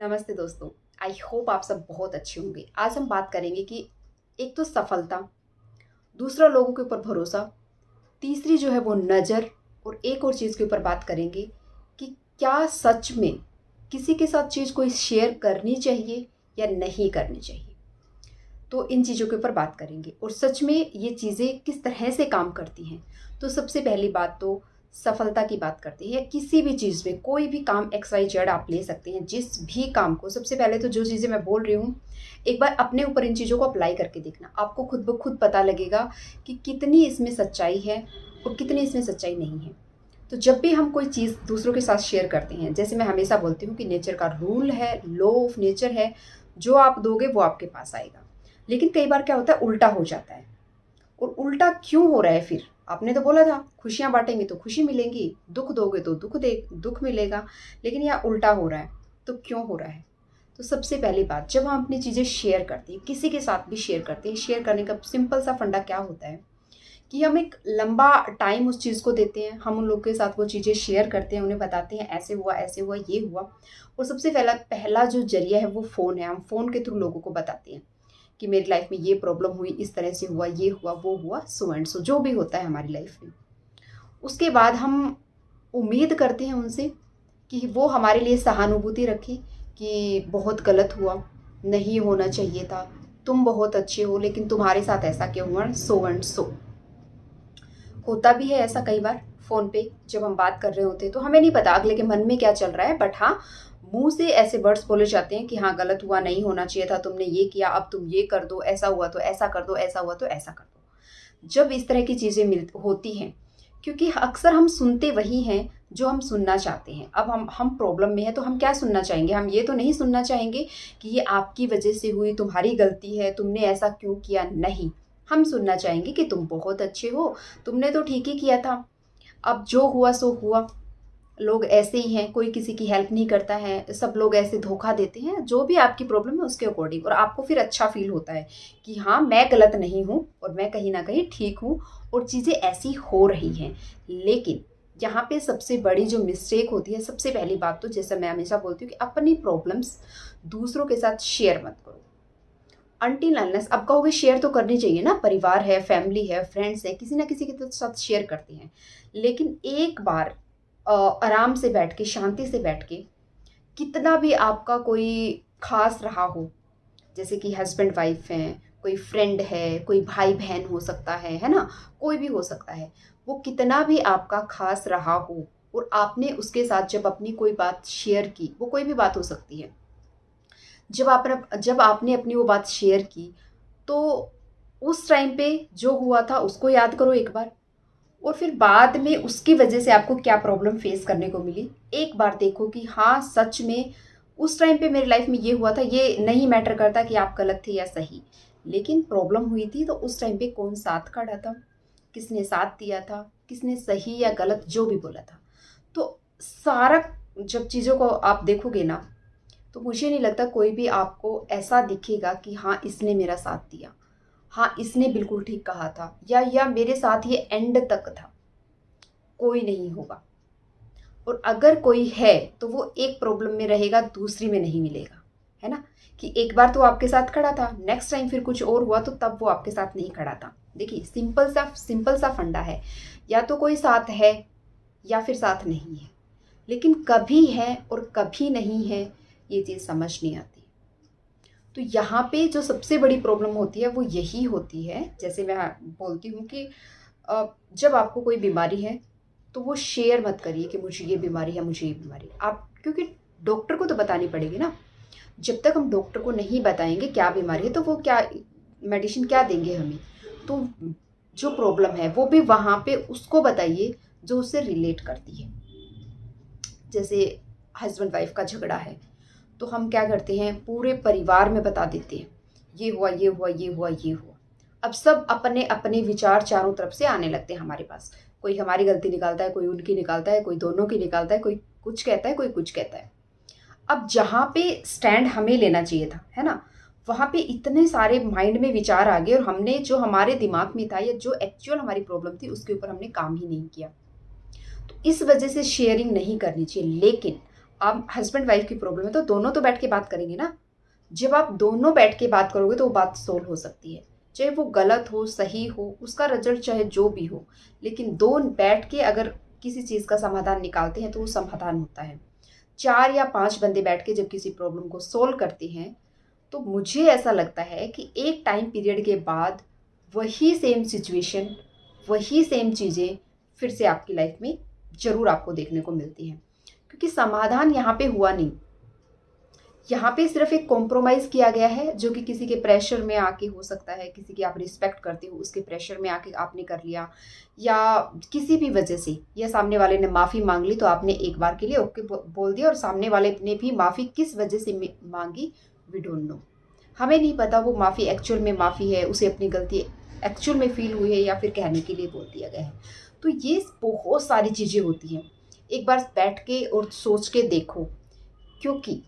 नमस्ते दोस्तों। I hope आप सब बहुत अच्छे होंगे। आज हम बात करेंगे कि एक तो सफलता, दूसरा लोगों के ऊपर भरोसा, तीसरी जो है वो नज़र, और एक और चीज़ के ऊपर बात करेंगे कि क्या सच में किसी के साथ चीज़ कोई शेयर करनी चाहिए या नहीं करनी चाहिए। तो इन चीज़ों के ऊपर बात करेंगे और सच में ये चीज़ें किस तरह से काम करती हैं। तो सबसे पहली बात तो सफलता की बात करते हैं, या किसी भी चीज़ में कोई भी काम एक्स वाई जेड आप ले सकते हैं। जिस भी काम को, सबसे पहले तो जो चीज़ें मैं बोल रही हूँ, एक बार अपने ऊपर इन चीज़ों को अप्लाई करके देखना। आपको खुद ब खुद पता लगेगा कि कितनी इसमें सच्चाई है और कितनी इसमें सच्चाई नहीं है। तो जब भी हम कोई चीज़ दूसरों के साथ शेयर करते हैं, जैसे मैं हमेशा बोलती हूँ कि नेचर का रूल है, लॉ ऑफ नेचर है, जो आप दोगे वो आपके पास आएगा। लेकिन कई बार क्या होता है, उल्टा हो जाता है। और उल्टा क्यों हो रहा है? फिर आपने तो बोला था खुशियां बांटेंगे तो खुशी मिलेंगी, दुख दोगे तो दुख मिलेगा, लेकिन यह उल्टा हो रहा है। तो क्यों हो रहा है? तो सबसे पहली बात, जब हम अपनी चीज़ें शेयर करते हैं, किसी के साथ भी शेयर करते हैं, शेयर करने का सिंपल सा फंडा क्या होता है कि हम एक लंबा टाइम उस चीज़ को देते हैं। हम उन लोग के साथ वो चीज़ें शेयर करते हैं, उन्हें बताते हैं ऐसे हुआ ये हुआ। और सबसे पहला पहला जो जरिया है वो फ़ोन है। हम फ़ोन के थ्रू लोगों को बताते हैं कि मेरी लाइफ में ये प्रॉब्लम हुई, इस तरह से हुआ, ये हुआ, वो हुआ, सो एंड सो, जो भी होता है हमारी लाइफ में। उसके बाद हम उम्मीद करते हैं उनसे कि वो हमारे लिए सहानुभूति रखें कि बहुत गलत हुआ, नहीं होना चाहिए था, तुम बहुत अच्छे हो लेकिन तुम्हारे साथ ऐसा क्यों हुआ, सो एंड सो। होता भी है ऐसा कई बार फ़ोन पे जब हम बात कर रहे होते हैं, तो हमें नहीं पता अगले के मन में क्या चल रहा है, बट हाँ, मुंह से ऐसे वर्ड्स बोले जाते हैं कि हाँ गलत हुआ, नहीं होना चाहिए था, तुमने ये किया, अब तुम ये कर दो, ऐसा हुआ तो ऐसा कर दो, ऐसा हुआ तो ऐसा कर दो। जब इस तरह की चीज़ें मिल होती हैं, क्योंकि अक्सर हम सुनते वही हैं जो हम सुनना चाहते हैं। अब हम प्रॉब्लम में हैं तो हम क्या सुनना चाहेंगे? हम ये तो नहीं सुनना चाहेंगे कि ये आपकी वजह से हुई, तुम्हारी गलती है, तुमने ऐसा क्यों किया, नहीं। हम सुनना चाहेंगे कि तुम बहुत अच्छे हो, तुमने तो ठीक ही किया था, अब जो हुआ सो हुआ। लोग ऐसे ही हैं, कोई किसी की हेल्प नहीं करता है, सब लोग ऐसे धोखा देते हैं, जो भी आपकी प्रॉब्लम है उसके अकॉर्डिंग, और आपको फिर अच्छा फील होता है कि हाँ मैं गलत नहीं हूँ और मैं कहीं ना कहीं ठीक हूँ और चीज़ें ऐसी हो रही हैं। लेकिन यहाँ पे सबसे बड़ी जो मिस्टेक होती है, सबसे पहली बात तो जैसे मैं हमेशा बोलती हूँ कि अपनी प्रॉब्लम्स दूसरों के साथ शेयर मत करो अनटिल अनलेस। अब कहोगे शेयर तो करनी चाहिए ना, परिवार है, फैमिली है, फ्रेंड्स है, किसी ना किसी के साथ शेयर करते हैं, लेकिन एक बार आराम से बैठ के, शांति से बैठ के, कितना भी आपका कोई खास रहा हो, जैसे कि हस्बैंड वाइफ हैं, कोई फ्रेंड है, कोई भाई बहन हो सकता है ना, कोई भी हो सकता है, वो कितना भी आपका खास रहा हो और आपने उसके साथ जब अपनी कोई बात शेयर की, वो कोई भी बात हो सकती है, जब आपने अपनी वो बात शेयर की, तो उस टाइम पे जो हुआ था उसको याद करो एक बार, और फिर बाद में उसकी वजह से आपको क्या प्रॉब्लम फेस करने को मिली, एक बार देखो कि हाँ सच में उस टाइम पे मेरी लाइफ में ये हुआ था। ये नहीं मैटर करता कि आप गलत थे या सही, लेकिन प्रॉब्लम हुई थी तो उस टाइम पे कौन साथ खड़ा था, किसने साथ दिया था, किसने सही या गलत जो भी बोला था। तो सारा जब चीज़ों को आप देखोगे ना, तो मुझे नहीं लगता कोई भी आपको ऐसा दिखेगा कि हाँ इसने मेरा साथ दिया, हाँ इसने बिल्कुल ठीक कहा था, या मेरे साथ ये एंड तक था। कोई नहीं होगा। और अगर कोई है तो वो एक प्रॉब्लम में रहेगा, दूसरी में नहीं मिलेगा, है ना। कि एक बार तो आपके साथ खड़ा था, नेक्स्ट टाइम फिर कुछ और हुआ तो तब वो आपके साथ नहीं खड़ा था। देखिए सिंपल सा फंडा है, या तो कोई साथ है या फिर साथ नहीं है, लेकिन कभी है और कभी नहीं है, ये चीज़ समझ नहीं आती। तो यहाँ पे जो सबसे बड़ी प्रॉब्लम होती है वो यही होती है, जैसे मैं बोलती हूँ कि जब आपको कोई बीमारी है तो वो शेयर मत करिए कि मुझे ये बीमारी है, मुझे ये बीमारी है। आप, क्योंकि डॉक्टर को तो बतानी पड़ेगी ना। जब तक हम डॉक्टर को नहीं बताएंगे क्या बीमारी है तो वो क्या मेडिसिन क्या देंगे हमें। तो जो प्रॉब्लम है वो भी वहाँ पे उसको बताइए जो उससे रिलेट करती है। जैसे हस्बैंड वाइफ का झगड़ा है तो हम क्या करते हैं, पूरे परिवार में बता देते हैं ये हुआ, ये हुआ, ये हुआ, ये हुआ। अब सब अपने अपने विचार चारों तरफ से आने लगते हैं हमारे पास। कोई हमारी गलती निकालता है, कोई उनकी निकालता है, कोई दोनों की निकालता है, कोई कुछ कहता है, कोई कुछ कहता है। अब जहाँ पे स्टैंड हमें लेना चाहिए था, है ना, वहाँ पे इतने सारे माइंड में विचार आ गए और हमने जो हमारे दिमाग में था या जो एक्चुअल हमारी प्रॉब्लम थी उसके ऊपर हमने काम ही नहीं किया। तो इस वजह से शेयरिंग नहीं करनी चाहिए। लेकिन आप हस्बैंड वाइफ की प्रॉब्लम है तो दोनों तो बैठ के बात करेंगे ना। जब आप दोनों बैठ के बात करोगे तो वो बात सोल्व हो सकती है, चाहे वो गलत हो सही हो, उसका रिजल्ट चाहे जो भी हो, लेकिन दो बैठ के अगर किसी चीज़ का समाधान निकालते हैं तो वो समाधान होता है। 4 या 5 बंदे बैठ के जब किसी प्रॉब्लम को सोल्व करते हैं तो मुझे ऐसा लगता है कि एक टाइम पीरियड के बाद वही सेम सिचुएशन, वही सेम चीज़ें फिर से आपकी लाइफ में ज़रूर आपको देखने को मिलती हैं, क्योंकि समाधान यहाँ पे हुआ नहीं। यहाँ पे सिर्फ एक कॉम्प्रोमाइज़ किया गया है जो कि किसी के प्रेशर में आके हो सकता है, किसी की आप रिस्पेक्ट करते हो उसके प्रेशर में आके आपने कर लिया, या किसी भी वजह से, या सामने वाले ने माफ़ी मांग ली तो आपने एक बार के लिए ओके बोल दिया, और सामने वाले ने भी माफ़ी किस वजह से मांगी, वी डोंट नो। हमें नहीं पता वो माफ़ी एक्चुअल में माफ़ी है, उसे अपनी गलती एक्चुअल में फील हुई है, या फिर कहने के लिए बोल दिया गया है। तो ये बहुत सारी चीज़ें होती हैं, एक बार बैठ के और सोच के देखो। क्योंकि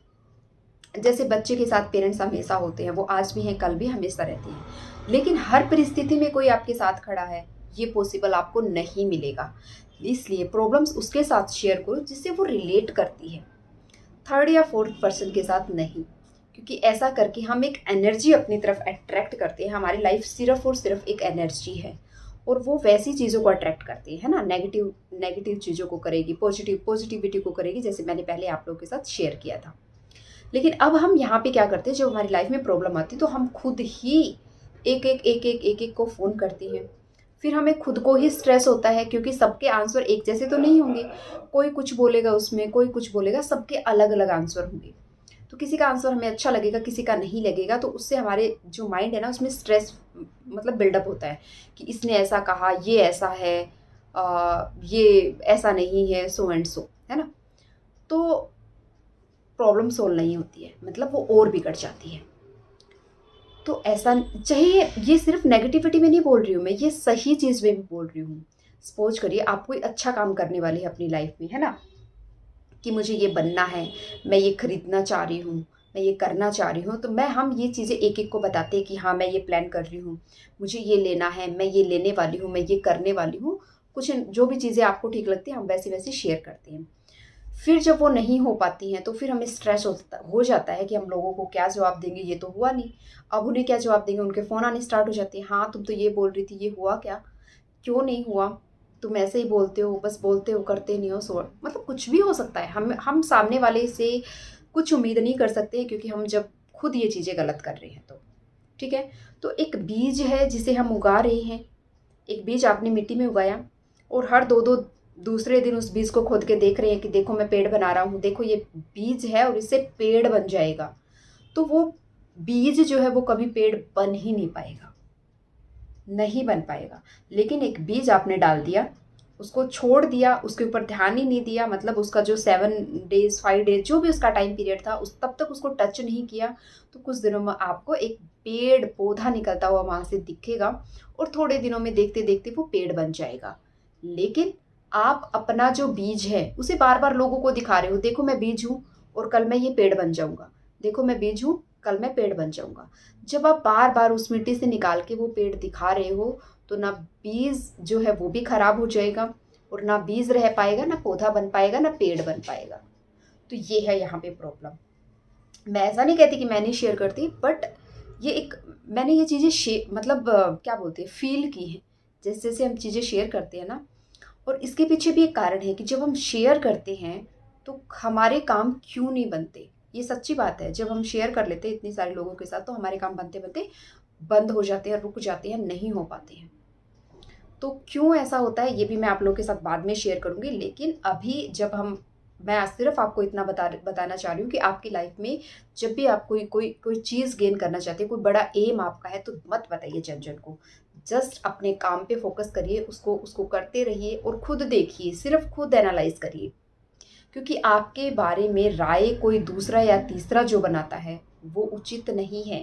जैसे बच्चे के साथ पेरेंट्स हमेशा होते हैं, वो आज भी हैं कल भी हमेशा रहते हैं, लेकिन हर परिस्थिति में कोई आपके साथ खड़ा है ये पॉसिबल आपको नहीं मिलेगा। इसलिए प्रॉब्लम्स उसके साथ शेयर करो जिससे वो रिलेट करती है, थर्ड या फोर्थ पर्सन के साथ नहीं, क्योंकि ऐसा करके हम एक एनर्जी अपनी तरफ अट्रैक्ट करते हैं। हमारी लाइफ सिर्फ और सिर्फ एक एनर्जी है, और वो वैसी चीज़ों को अट्रैक्ट करती है ना, नेगेटिव नेगेटिव चीज़ों को करेगी, पॉजिटिविटी को करेगी, जैसे मैंने पहले आप लोगों के साथ शेयर किया था। लेकिन अब हम यहाँ पे क्या करते हैं, जब हमारी लाइफ में प्रॉब्लम आती है तो हम खुद ही एक एक को फ़ोन करते हैं। फिर हमें खुद को ही स्ट्रेस होता है, क्योंकि सबके आंसर एक जैसे तो नहीं होंगे, कोई कुछ बोलेगा उसमें, कोई कुछ बोलेगा, सबके अलग अलग आंसर होंगे। तो किसी का आंसर हमें अच्छा लगेगा, किसी का नहीं लगेगा, तो उससे हमारे जो माइंड है ना उसमें स्ट्रेस मतलब बिल्डअप होता है कि इसने ऐसा कहा, ये ऐसा है, ये ऐसा नहीं है, सो एंड सो, है ना। तो प्रॉब्लम सोल्व नहीं होती है, मतलब वो और बिगड़ जाती है। तो ऐसा चाहिए, ये सिर्फ नेगेटिविटी में नहीं बोल रही हूँ मैं, ये सही चीज़ में भी बोल रही हूँ। सपोज करिए आप कोई अच्छा काम करने वाले हैं अपनी लाइफ में, है ना, कि मुझे ये बनना है, मैं ये खरीदना चाह रही हूँ, मैं ये करना चाह रही हूँ, तो हम ये चीज़ें एक एक को बताते हैं कि हाँ मैं ये प्लान कर रही हूँ, मुझे ये लेना है, मैं ये लेने वाली हूँ, मैं ये करने वाली हूँ। कुछ जो भी चीज़ें आपको ठीक लगती हैं हम वैसे वैसे शेयर करते हैं। फिर जब वो नहीं हो पाती हैं तो फिर हमें स्ट्रेस हो जाता है कि हम लोगों को क्या जवाब देंगे, ये तो हुआ नहीं। अब उन्हें क्या जवाब देंगे, उनके फ़ोन आने स्टार्ट हो जाते हैं, हाँ तुम तो ये बोल रही थी, ये हुआ क्या, क्यों नहीं हुआ, तुम ऐसे ही बोलते हो, बस बोलते हो करते नहीं हो, सो मतलब कुछ भी हो सकता है। हम सामने वाले से कुछ उम्मीद नहीं कर सकते, क्योंकि हम जब खुद ये चीज़ें गलत कर रहे हैं तो ठीक है। तो एक बीज है जिसे हम उगा रहे हैं, एक बीज आपने मिट्टी में उगाया, और हर दो दो दूसरे दिन उस बीज को खोद के देख रहे हैं कि देखो मैं पेड़ बना रहा हूँ, देखो ये बीज है और इससे पेड़ बन जाएगा। तो वो बीज जो है वो कभी पेड़ बन ही नहीं पाएगा, नहीं बन पाएगा। लेकिन एक बीज आपने डाल दिया, उसको छोड़ दिया, उसके ऊपर ध्यान ही नहीं दिया, मतलब उसका जो 7 डेज 5 डेज जो भी उसका टाइम पीरियड था उस तब तक उसको टच नहीं किया, तो कुछ दिनों में आपको एक पेड़ पौधा निकलता हुआ वहाँ से दिखेगा, और थोड़े दिनों में देखते देखते वो पेड़ बन जाएगा। लेकिन आप अपना जो बीज है उसे बार बार लोगों को दिखा रहे हो, देखो मैं बीज हूँ और कल मैं ये पेड़ बन जाऊँगा, देखो मैं बीज हूँ कल मैं पेड़ बन जाऊँगा। जब आप बार बार उस मिट्टी से निकाल के वो पेड़ दिखा रहे हो तो ना बीज जो है वो भी खराब हो जाएगा, और ना बीज रह पाएगा, ना पौधा बन पाएगा, ना पेड़ बन पाएगा। तो ये है यहाँ पे प्रॉब्लम। मैं ऐसा नहीं कहती कि मैं नहीं शेयर करती, बट ये एक मैंने ये चीज़ें मतलब क्या बोलते हैं फील की है, जैसे जैसे हम चीज़ें शेयर करते हैं ना। और इसके पीछे भी एक कारण है कि जब हम शेयर करते हैं तो हमारे काम क्यों नहीं बनते। ये सच्ची बात है, जब हम शेयर कर लेते हैं इतने सारे लोगों के साथ तो हमारे काम बनते बनते बंद हो जाते हैं, रुक जाते हैं, नहीं हो पाते हैं। तो क्यों ऐसा होता है ये भी मैं आप लोगों के साथ बाद में शेयर करूँगी। लेकिन अभी जब मैं आज सिर्फ आपको इतना बताना चाह रही हूँ कि आपकी लाइफ में जब भी आप कोई चीज़ गेन करना चाहते हैं, कोई बड़ा एम आपका है, तो मत बताइए जन को। जस्ट अपने काम पे फोकस करिए, उसको करते रहिए और खुद देखिए, सिर्फ खुद एनालाइज करिए। क्योंकि आपके बारे में राय कोई दूसरा या तीसरा जो बनाता है वो उचित नहीं है,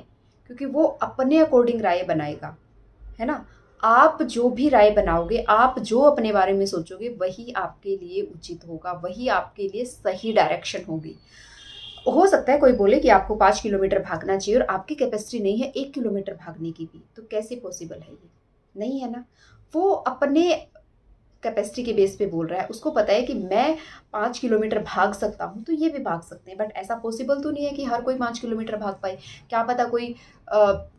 क्योंकि वो अपने अकॉर्डिंग राय बनाएगा, है ना। आप जो भी राय बनाओगे, आप जो अपने बारे में सोचोगे वही आपके लिए उचित होगा, वही आपके लिए सही डायरेक्शन होगी। हो सकता है कोई बोले कि आपको 5 किलोमीटर भागना चाहिए और आपकी कैपेसिटी नहीं है 1 किलोमीटर भागने की भी, तो कैसे पॉसिबल है ये, नहीं है ना। वो अपने कैपेसिटी के बेस पे बोल रहा है, उसको पता है कि मैं 5 किलोमीटर भाग सकता हूँ तो ये भी भाग सकते हैं। बट ऐसा पॉसिबल तो नहीं है कि हर कोई 5 किलोमीटर भाग पाए। क्या पता कोई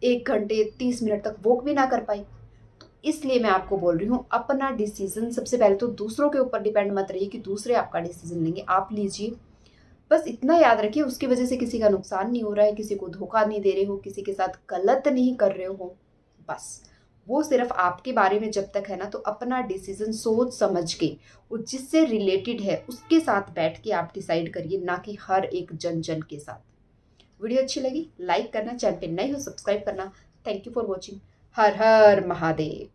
1 घंटे 30 मिनट तक वॉक भी ना कर पाए। तो इसलिए मैं आपको बोल रही हूँ, अपना डिसीजन सबसे पहले तो दूसरों के ऊपर डिपेंड मत रहिए कि दूसरे आपका डिसीजन लेंगे, आप लीजिए। बस इतना याद रखिए, उसकी वजह से किसी का नुकसान नहीं हो रहा है, किसी को धोखा नहीं दे रहे हो, किसी के साथ गलत नहीं कर रहे हो। बस वो सिर्फ आपके बारे में जब तक है ना, तो अपना डिसीजन सोच समझ के और जिससे रिलेटेड है उसके साथ बैठ के आप डिसाइड करिए, ना कि हर एक जन जन के साथ। वीडियो अच्छी लगी लाइक करना, चैनल पे नए हो सब्सक्राइब करना। Thank you for watching. Her her Mahadev.